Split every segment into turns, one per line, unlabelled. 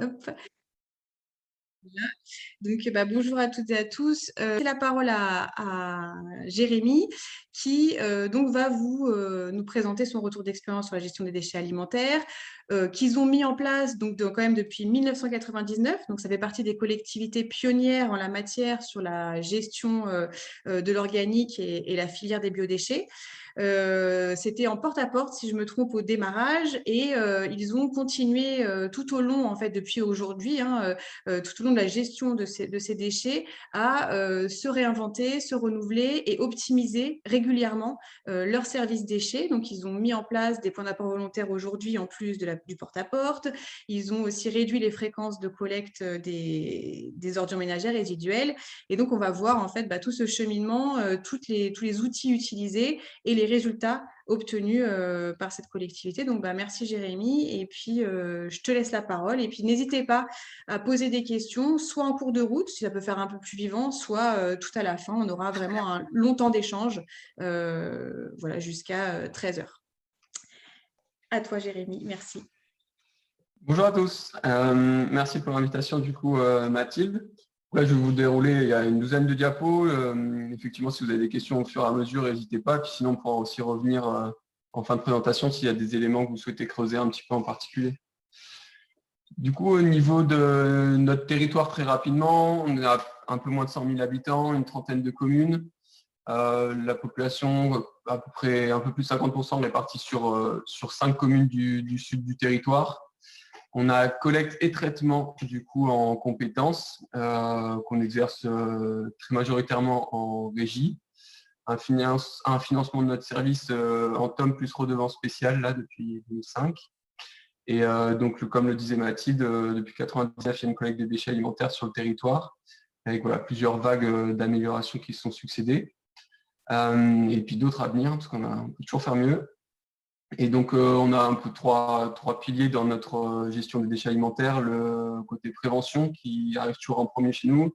Hop. Donc, bonjour à toutes et à tous. C'est la parole à Jérémy qui donc va nous présenter son retour d'expérience sur la gestion des déchets alimentaires qu'ils ont mis en place quand même depuis 1999. Donc, ça fait partie des collectivités pionnières en la matière sur la gestion de l'organique et la filière des biodéchets. C'était en porte-à-porte, si je me trompe, au démarrage, et ils ont continué tout au long, en fait, depuis aujourd'hui, tout au long de la gestion de ces déchets, à se réinventer, se renouveler et optimiser régulièrement leurs services déchets. Donc, ils ont mis en place des points d'apport volontaires aujourd'hui, en plus du porte-à-porte. Ils ont aussi réduit les fréquences de collecte des ordures ménagères résiduelles. Et donc, on va voir en fait tout ce cheminement, tous les outils utilisés et les résultats obtenus par cette collectivité. Donc, merci Jérémy. Et puis, je te laisse la parole. Et puis, n'hésitez pas à poser des questions, soit en cours de route, si ça peut faire un peu plus vivant, soit tout à la fin. On aura vraiment un long temps d'échange, voilà, jusqu'à 13 heures. À toi, Jérémy. Merci.
Bonjour à tous. Merci pour l'invitation, du coup, Mathilde. Là, je vais vous dérouler, il y a une douzaine de diapos. Effectivement, si vous avez des questions au fur et à mesure, n'hésitez pas. Puis sinon, on pourra aussi revenir en fin de présentation s'il y a des éléments que vous souhaitez creuser un petit peu en particulier. Du coup, au niveau de notre territoire, très rapidement, on a un peu moins de 100 000 habitants, une trentaine de communes. La population, à peu près un peu plus de 50% répartie sur 5 communes du sud du territoire. On a collecte et traitement du coup en compétences qu'on exerce très majoritairement en régie. Un financement de notre service en TOM plus redevance spéciale là depuis 2005. Et donc, comme le disait Mathilde, depuis 1999, il y a une collecte des déchets alimentaires sur le territoire, avec plusieurs vagues d'amélioration qui se sont succédées. Et puis d'autres à venir, parce qu'on peut toujours faire mieux. Et donc, on a un peu trois piliers dans notre gestion des déchets alimentaires. Le côté prévention qui arrive toujours en premier chez nous,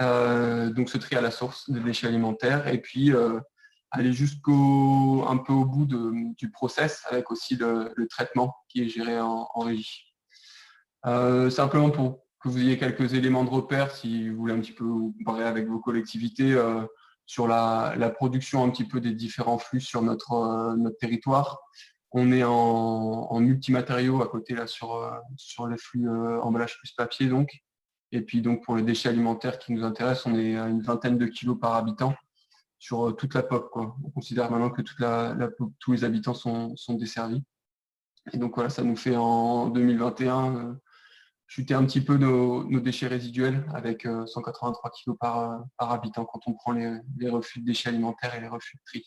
donc ce tri à la source des déchets alimentaires, et puis aller un peu au bout du process, avec aussi le traitement qui est géré en régie. Simplement pour que vous ayez quelques éléments de repère, si vous voulez un petit peu vous comparer avec vos collectivités, sur la production un petit peu des différents flux sur notre territoire. On est en multimatériaux à côté là sur les flux emballage plus papier donc. Et puis donc pour les déchets alimentaires qui nous intéressent, on est à une vingtaine de kilos par habitant sur toute la POP, quoi. On considère maintenant que toute la POP, tous les habitants sont desservis. Et donc voilà, ça nous fait en 2021 chuter un petit peu nos déchets résiduels avec 183 kg par habitant quand on prend les refus de déchets alimentaires et les refus de tri.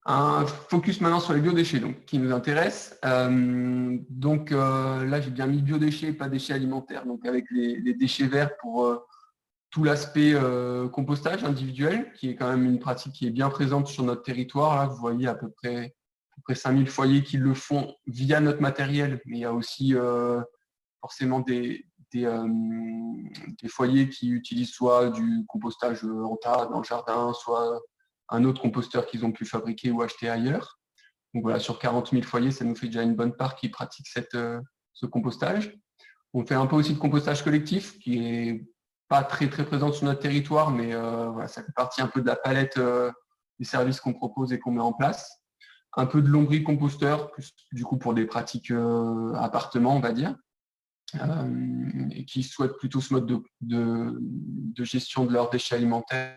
Un focus maintenant sur les biodéchets donc, qui nous intéresse. Là, j'ai bien mis biodéchets, pas déchets alimentaires, donc avec les déchets verts pour tout l'aspect compostage individuel, qui est quand même une pratique qui est bien présente sur notre territoire. Là, vous voyez à peu près 5000 foyers qui le font via notre matériel, mais il y a aussi forcément des foyers qui utilisent soit du compostage en tas dans le jardin, soit un autre composteur qu'ils ont pu fabriquer ou acheter ailleurs. Donc voilà, sur 40 000 foyers, ça nous fait déjà une bonne part qui pratiquent ce compostage. On fait un peu aussi de compostage collectif, qui est pas très présent sur notre territoire, mais voilà, ça fait partie un peu de la palette des services qu'on propose et qu'on met en place. Un peu de lombricomposteur, plus du coup pour des pratiques appartements, on va dire, et qui souhaitent plutôt ce mode de gestion de leurs déchets alimentaires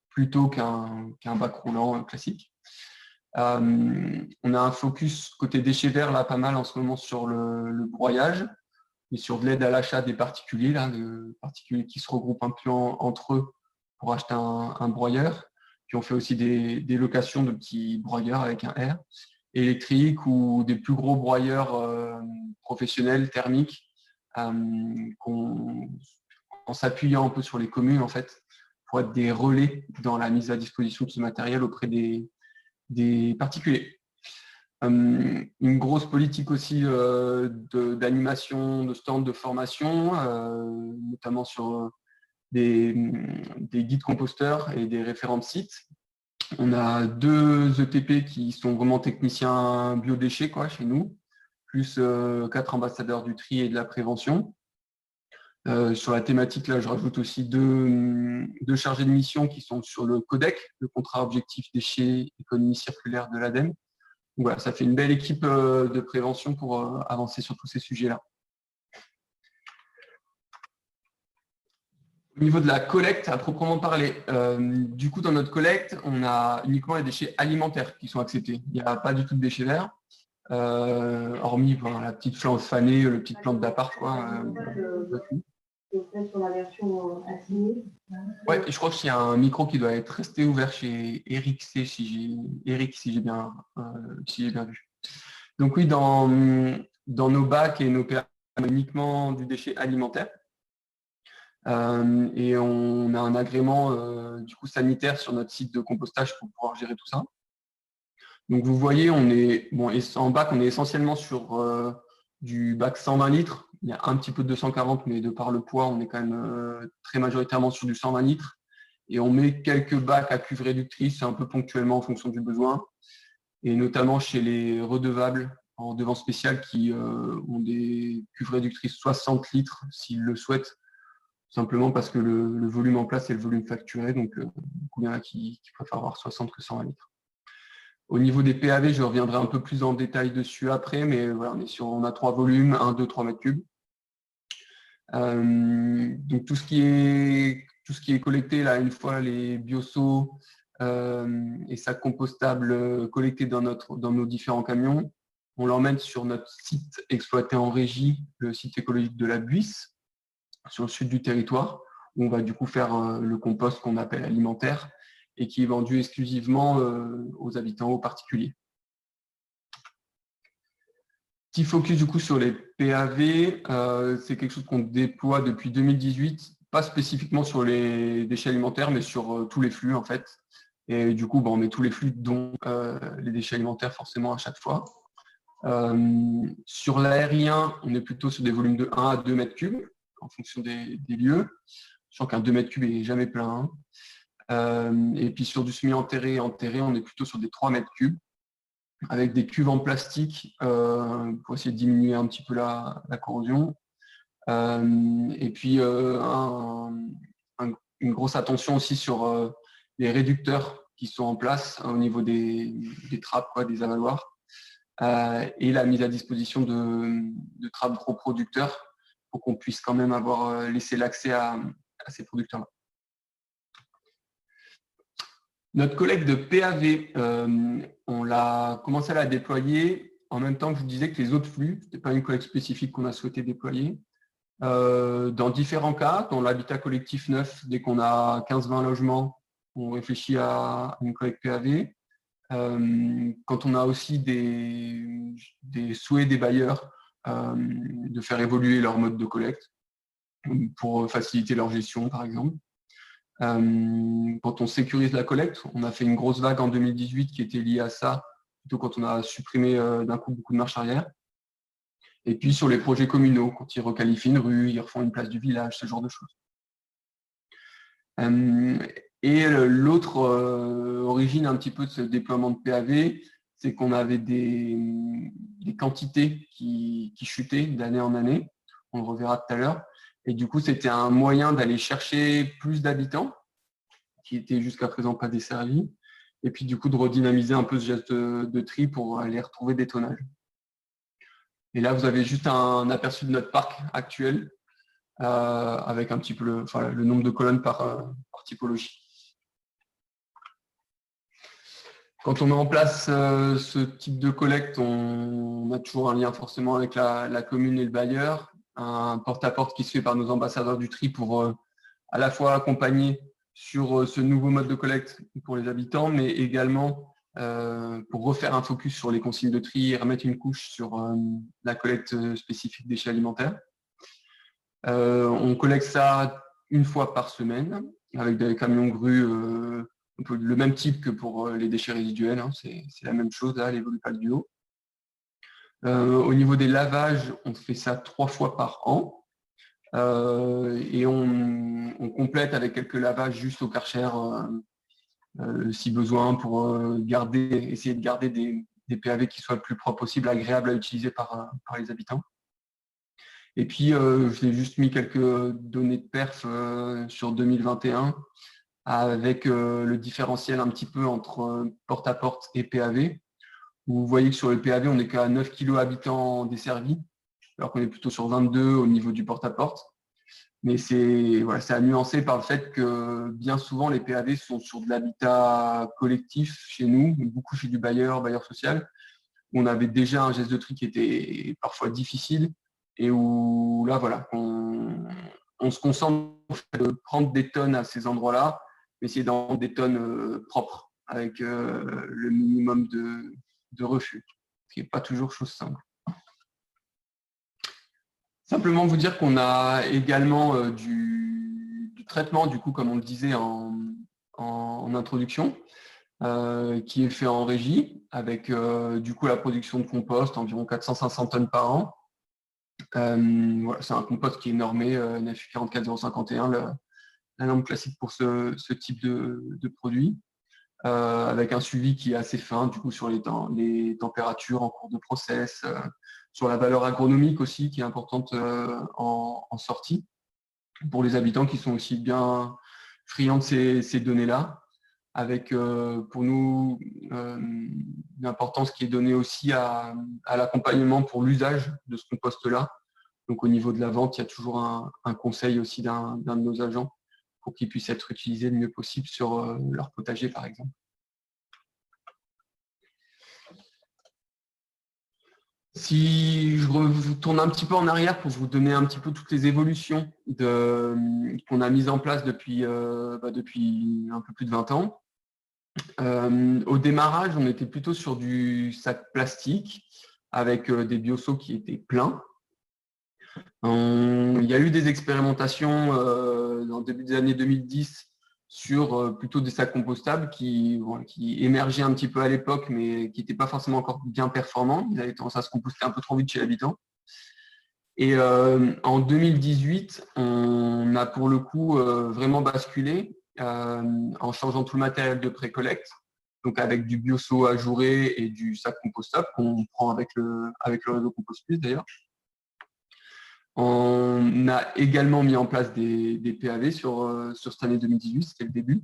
plutôt qu'un bac roulant classique. On a un focus côté déchets verts là pas mal en ce moment sur le broyage et sur de l'aide à l'achat des particuliers, de particuliers qui se regroupent un peu entre eux pour acheter un broyeur. Puis on fait aussi des locations de petits broyeurs avec un R électrique ou des plus gros broyeurs professionnels thermiques en s'appuyant un peu sur les communes en fait pour être des relais dans la mise à disposition de ce matériel auprès des particuliers. Une grosse politique aussi d'animation, de stands de formation, notamment sur des guides composteurs et des référents de sites. On a 2 ETP qui sont vraiment techniciens biodéchets chez nous, plus 4 ambassadeurs du tri et de la prévention. Sur la thématique, là, je rajoute aussi deux chargés de mission qui sont sur le CODEC, le contrat objectif déchets économie circulaire de l'ADEME. Donc voilà, ça fait une belle équipe de prévention pour avancer sur tous ces sujets-là. Au niveau de la collecte, à proprement parler, du coup, dans notre collecte, on a uniquement les déchets alimentaires qui sont acceptés. Il n'y a pas du tout de déchets verts, hormis la petite plante fanée, la petite plante d'appart, quoi.
Sur la version assignée.
Ouais, je crois qu'il y a un micro qui doit être resté ouvert chez Eric C, si j'ai bien vu. Donc oui, dans nos bacs et nos PA, uniquement du déchet alimentaire. Et on a un agrément du coup sanitaire sur notre site de compostage pour pouvoir gérer tout ça. Donc vous voyez, on est en bac, on est essentiellement sur du bac 120 litres. Il y a un petit peu de 240, mais de par le poids, on est quand même très majoritairement sur du 120 litres. Et on met quelques bacs à cuve réductrice, un peu ponctuellement en fonction du besoin. Et notamment chez les redevables en redevance spéciale qui ont des cuves réductrices 60 litres s'ils le souhaitent, simplement parce que le volume en place est le volume facturé. Donc, il y en a qui préfèrent avoir 60 que 120 litres. Au niveau des PAV, je reviendrai un peu plus en détail dessus après, mais voilà, on a 3 volumes, 1, 2, 3 mètres cubes. Donc tout ce qui est collecté là, une fois les bioseaux et sacs compostables collectés dans nos différents camions, on l'emmène sur notre site exploité en régie, le site écologique de la Buisse, sur le sud du territoire, où on va du coup faire le compost qu'on appelle alimentaire et qui est vendu exclusivement aux habitants, aux particuliers. Petit focus du coup sur les PAV, c'est quelque chose qu'on déploie depuis 2018, pas spécifiquement sur les déchets alimentaires, mais sur tous les flux en fait. Et du coup, on met tous les flux, dont les déchets alimentaires forcément à chaque fois. Sur l'aérien, on est plutôt sur des volumes de 1 à 2 mètres cubes en fonction des lieux. Je sens qu'un 2 mètres cubes n'est jamais plein. Et puis sur du semi-enterré et enterré, on est plutôt sur des 3 mètres cubes, avec des cuves en plastique pour essayer de diminuer un petit peu la corrosion. Et puis une grosse attention aussi sur les réducteurs qui sont en place au niveau des trappes, des avaloirs, et la mise à disposition de trappes gros producteurs pour qu'on puisse quand même avoir laissé l'accès à ces producteurs-là. Notre collecte de PAV, on l'a commencé à la déployer en même temps que je vous disais que les autres flux. Ce n'était pas une collecte spécifique qu'on a souhaité déployer. Dans différents cas, dans l'habitat collectif neuf, dès qu'on a 15-20 logements, on réfléchit à une collecte PAV. Quand on a aussi des souhaits des bailleurs de faire évoluer leur mode de collecte pour faciliter leur gestion, par exemple. Quand on sécurise la collecte, on a fait une grosse vague en 2018 qui était liée à ça, plutôt quand on a supprimé d'un coup beaucoup de marche arrière. Et puis sur les projets communaux, quand ils requalifient une rue, ils refont une place du village, ce genre de choses. Et l'autre origine un petit peu de ce déploiement de PAV, c'est qu'on avait des quantités qui chutaient d'année en année. On le reverra tout à l'heure. Et du coup, c'était un moyen d'aller chercher plus d'habitants qui étaient jusqu'à présent pas desservis. Et puis du coup, de redynamiser un peu ce geste de tri pour aller retrouver des tonnages. Et là, vous avez juste un aperçu de notre parc actuel avec un petit peu le nombre de colonnes par typologie. Quand on met en place ce type de collecte, on a toujours un lien forcément avec la commune et le bailleur, un porte-à-porte qui se fait par nos ambassadeurs du tri pour à la fois accompagner sur ce nouveau mode de collecte pour les habitants, mais également pour refaire un focus sur les consignes de tri et remettre une couche sur la collecte spécifique des déchets alimentaires. On collecte ça une fois par semaine avec des camions grues, le même type que pour les déchets résiduels, hein, c'est la même chose, là, les volumes du haut. Au niveau des lavages, on fait ça 3 fois par an et on complète avec quelques lavages juste au Karcher si besoin pour essayer de garder des PAV qui soient le plus propres possible, agréables à utiliser par les habitants. Et puis, je l'ai juste mis quelques données de perf sur 2021 avec le différentiel un petit peu entre porte-à-porte et PAV. Vous voyez que sur le PAV, on est qu'à 9 kg habitants desservis, alors qu'on est plutôt sur 22 au niveau du porte-à-porte. Mais c'est à nuancer par le fait que bien souvent, les PAV sont sur de l'habitat collectif chez nous, beaucoup chez du bailleur social, où on avait déjà un geste de tri qui était parfois difficile et où là, voilà, on se concentre de prendre des tonnes à ces endroits-là, mais essayer d'en prendre des tonnes propres, avec le minimum de refus, ce qui n'est pas toujours chose simple. Simplement vous dire qu'on a également du traitement, du coup, comme on le disait en introduction, qui est fait en régie, avec du coup la production de compost, environ 400-500 tonnes par an. Voilà, c'est un compost qui est normé NFU 44051, la norme classique pour ce type de produit, avec un suivi qui est assez fin, du coup, sur les températures en cours de process, sur la valeur agronomique aussi, qui est importante en sortie, pour les habitants qui sont aussi bien friands de ces données-là, avec pour nous l'importance qui est donnée aussi à l'accompagnement pour l'usage de ce compost-là. Donc au niveau de la vente, il y a toujours un conseil aussi d'un de nos agents pour qu'ils puissent être utilisés le mieux possible sur leur potager, par exemple. Si je retourne un petit peu en arrière pour vous donner un petit peu toutes les évolutions qu'on a mises en place depuis un peu plus de 20 ans. Au démarrage, on était plutôt sur du sac plastique avec des bioseaux qui étaient pleins. Il y a eu des expérimentations dans le début des années 2010 sur plutôt des sacs compostables qui émergeaient un petit peu à l'époque, mais qui n'étaient pas forcément encore bien performants. Ils avaient tendance à se composter un peu trop vite chez l'habitant. Et en 2018, on a pour le coup vraiment basculé en changeant tout le matériel de pré-collecte, donc avec du bioseau ajouré et du sac compostable qu'on prend avec le réseau Compost Plus d'ailleurs. On a également mis en place des PAV sur cette année 2018, c'était le début.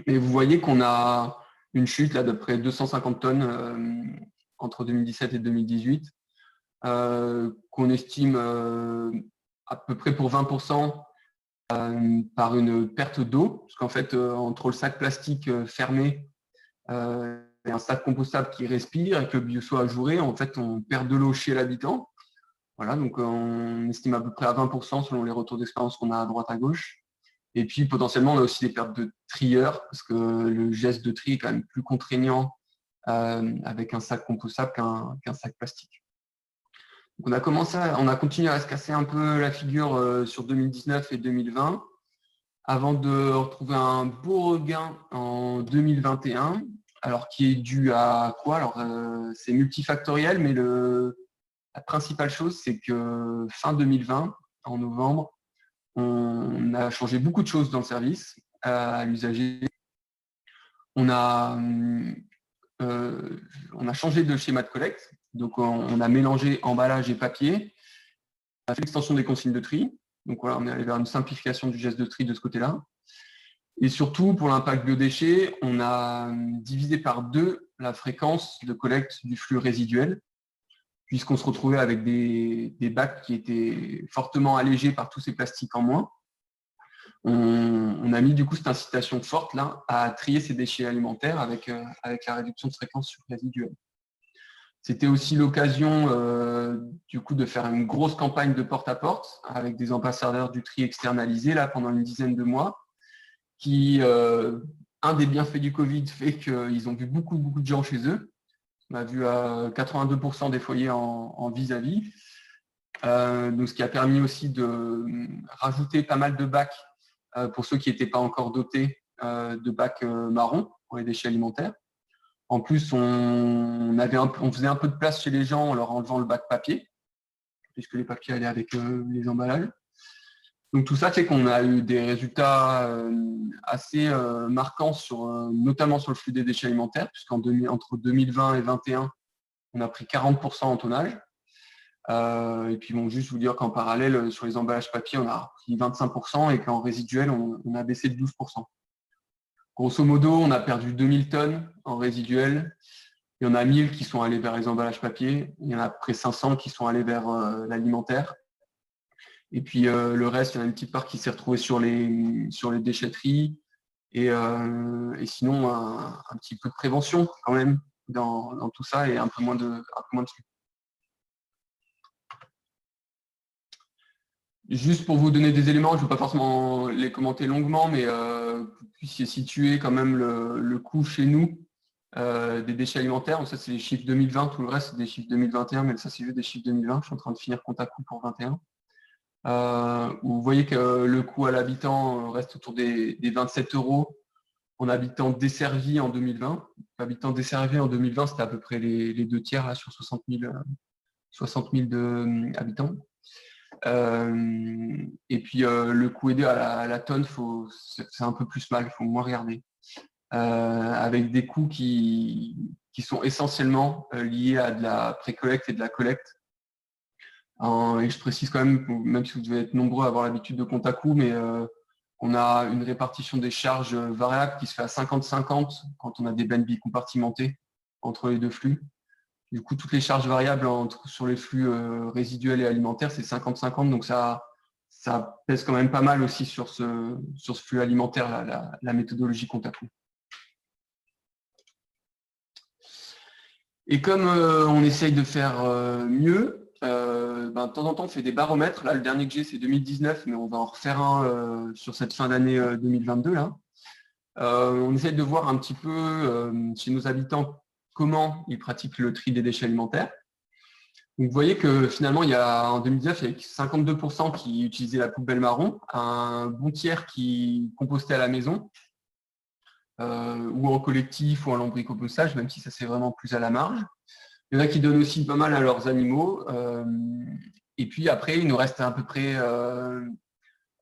Et vous voyez qu'on a une chute là, d'à peu près 250 tonnes entre 2017 et 2018, qu'on estime à peu près pour 20% par une perte d'eau, parce qu'en fait, entre le sac plastique fermé et un sac compostable qui respire, avec le bioseau ajouré, en fait, on perd de l'eau chez l'habitant. Voilà, donc on estime à peu près à 20% selon les retours d'expérience qu'on a à droite à gauche. Et puis potentiellement, on a aussi des pertes de trieurs, parce que le geste de tri est quand même plus contraignant avec un sac compostable qu'un sac plastique. Donc on a continué à se casser un peu la figure sur 2019 et 2020, avant de retrouver un beau regain en 2021, alors qui est dû à quoi? Alors c'est multifactoriel, mais la principale chose, c'est que fin 2020, en novembre, on a changé beaucoup de choses dans le service à l'usager. On a changé de schéma de collecte, donc on a mélangé emballage et papier, on a fait l'extension des consignes de tri, donc voilà, on est allé vers une simplification du geste de tri de ce côté-là. Et surtout, pour l'impact biodéchets, on a divisé par 2 la fréquence de collecte du flux résiduel, puisqu'on se retrouvait avec des bacs qui étaient fortement allégés par tous ces plastiques en moins. On a mis du coup cette incitation forte là à trier ces déchets alimentaires avec la réduction de fréquence résiduelle. C'était aussi l'occasion du coup de faire une grosse campagne de porte-à-porte avec des ambassadeurs du tri externalisé là pendant une dizaine de mois, qui un des bienfaits du Covid fait qu'ils ont vu beaucoup de gens chez eux. On a vu 82% des foyers en vis-à-vis. Donc, ce qui a permis aussi de rajouter pas mal de bacs pour ceux qui n'étaient pas encore dotés de bacs marrons pour les déchets alimentaires. En plus, on faisait un peu de place chez les gens en leur enlevant le bac papier, puisque les papiers allaient avec les emballages. Donc tout ça fait qu'on a eu des résultats assez marquants, notamment sur le flux des déchets alimentaires, puisqu'entre 2020 et 2021, on a pris 40% en tonnage. Et puis bon, juste vous dire qu'en parallèle, sur les emballages papier, on a pris 25% et qu'en résiduel, on a baissé de 12%. Grosso modo, on a perdu 2000 tonnes en résiduel. Il y en a 1000 qui sont allés vers les emballages papier. Il y en a à peu près 500 qui sont allés vers l'alimentaire. Et puis le reste, il y en a une petite part qui s'est retrouvée sur les déchetteries. Et sinon, un petit peu de prévention quand même dans tout ça et un peu moins de flux. Juste pour vous donner des éléments, je ne vais pas forcément les commenter longuement, mais que vous puissiez situer quand même le coût chez nous des déchets alimentaires. Donc ça, c'est les chiffres 2020. Tout le reste, c'est des chiffres 2021, mais ça, c'est juste des chiffres 2020. Je suis en train de finir compte à coup pour 2021. Vous voyez que le coût à l'habitant reste autour des 27 € en habitant desservi en 2020. Habitant desservi en 2020, c'était à peu près les 2 tiers là, sur 60 000 habitants. Et puis le coût aidé à la tonne, c'est un peu plus mal, il faut moins regarder. Avec des coûts qui sont essentiellement liés à de la pré-collecte et de la collecte. Et je précise quand même si vous devez être nombreux à avoir l'habitude de compte à coût, mais on a une répartition des charges variables qui se fait à 50-50 quand on a des BNB compartimentés entre les deux flux. Du coup, toutes les charges variables sur les flux résiduels et alimentaires, c'est 50-50, donc ça pèse quand même pas mal aussi sur ce flux alimentaire, la méthodologie compte à coût. Et comme on essaye de faire mieux, de temps en temps, on fait des baromètres. Là, le dernier que j'ai, c'est 2019, mais on va en refaire un sur cette fin d'année 2022. Là. On essaye de voir un petit peu chez nos habitants comment ils pratiquent le tri des déchets alimentaires. Donc, vous voyez que finalement, en 2019, il y avait 52% qui utilisaient la poubelle marron, un bon tiers qui compostait à la maison, ou en collectif, ou en lombricompostage, même si ça c'est vraiment plus à la marge. Il y en a qui donnent aussi pas mal à leurs animaux. Et puis après, il nous reste à peu près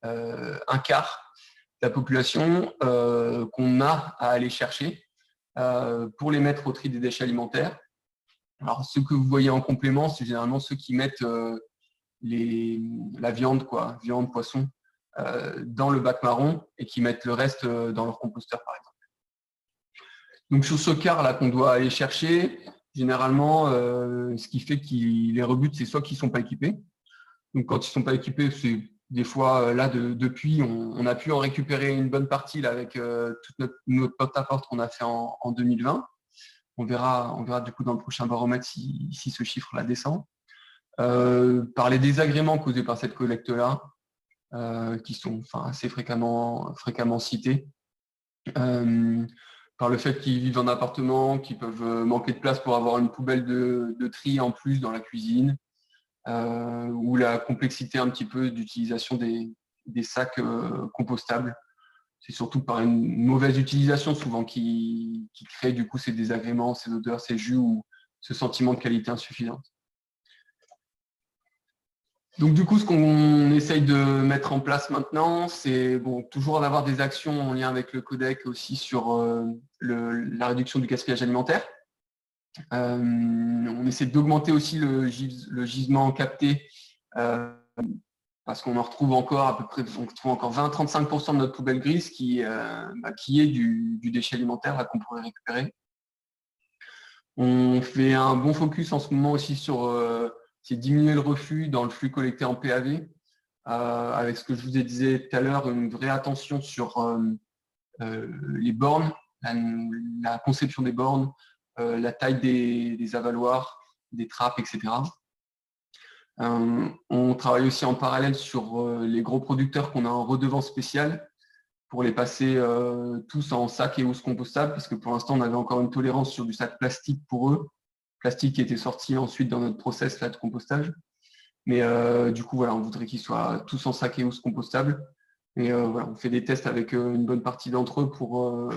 un quart de la population qu'on a à aller chercher pour les mettre au tri des déchets alimentaires. Alors, ceux que vous voyez en complément, c'est généralement ceux qui mettent la viande, viande, poisson, dans le bac marron et qui mettent le reste dans leur composteur, par exemple. Donc, sur ce quart là qu'on doit aller chercher, généralement, ce qui fait qu'ils les rebutent, c'est soit qu'ils ne sont pas équipés. Donc, quand ils ne sont pas équipés, c'est des fois, là, depuis, on a pu en récupérer une bonne partie là, avec toute notre porte-à-porte qu'on a fait en 2020. On verra du coup dans le prochain baromètre si ce chiffre-là descend. Par les désagréments causés par cette collecte-là, qui sont assez fréquemment cités. Par le fait qu'ils vivent en appartement, qu'ils peuvent manquer de place pour avoir une poubelle de tri en plus dans la cuisine, ou la complexité un petit peu d'utilisation des sacs compostables. C'est surtout par une mauvaise utilisation souvent qui crée du coup ces désagréments, ces odeurs, ces jus ou ce sentiment de qualité insuffisante. Donc du coup, ce qu'on essaye de mettre en place maintenant, c'est toujours d'avoir des actions en lien avec le codec aussi sur la réduction du gaspillage alimentaire. On essaie d'augmenter aussi le gisement capté parce qu'on en retrouve encore à peu près, on trouve encore 20-35% de notre poubelle grise qui est du déchet alimentaire qu'on pourrait récupérer. On fait un bon focus en ce moment aussi sur diminuer le refus dans le flux collecté en PAV, avec ce que je vous ai dit tout à l'heure, une vraie attention sur les bornes, la conception des bornes, la taille des avaloirs, des trappes, etc. On travaille aussi en parallèle sur les gros producteurs qu'on a en redevance spéciale pour les passer tous en sac et housse compostable, parce que pour l'instant, on avait encore une tolérance sur du sac plastique pour eux, plastique qui était sorti ensuite dans notre process là, de compostage. Mais du coup, voilà, on voudrait qu'ils soient tous en sac et housse compostable. Et voilà, on fait des tests avec une bonne partie d'entre eux pour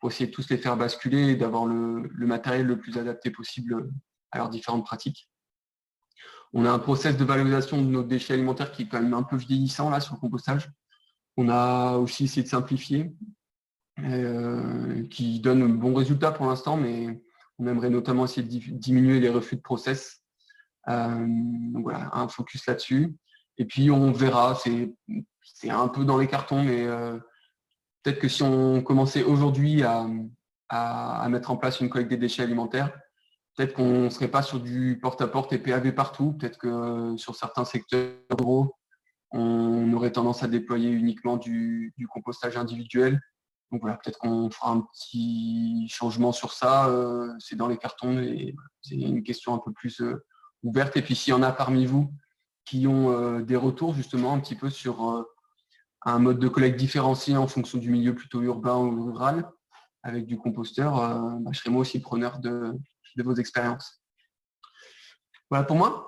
essayer de tous les faire basculer et d'avoir le matériel le plus adapté possible à leurs différentes pratiques. On a un process de valorisation de nos déchets alimentaires qui est quand même un peu vieillissant là sur le compostage. On a aussi essayé de simplifier, qui donne un bon résultat pour l'instant, mais on aimerait notamment essayer de diminuer les refus de process. Donc voilà, un focus là-dessus. Et puis on verra, c'est un peu dans les cartons, mais peut-être que si on commençait aujourd'hui à mettre en place une collecte des déchets alimentaires, peut-être qu'on ne serait pas sur du porte-à-porte et PAV partout. Peut-être que sur certains secteurs ruraux, on aurait tendance à déployer uniquement du compostage individuel. Donc voilà, peut-être qu'on fera un petit changement sur ça. C'est dans les cartons et c'est une question un peu plus ouverte. Et puis s'il y en a parmi vous qui ont des retours justement un petit peu sur un mode de collecte différencié en fonction du milieu plutôt urbain ou rural, avec du composteur, je serai moi aussi preneur de vos expériences. Voilà pour moi.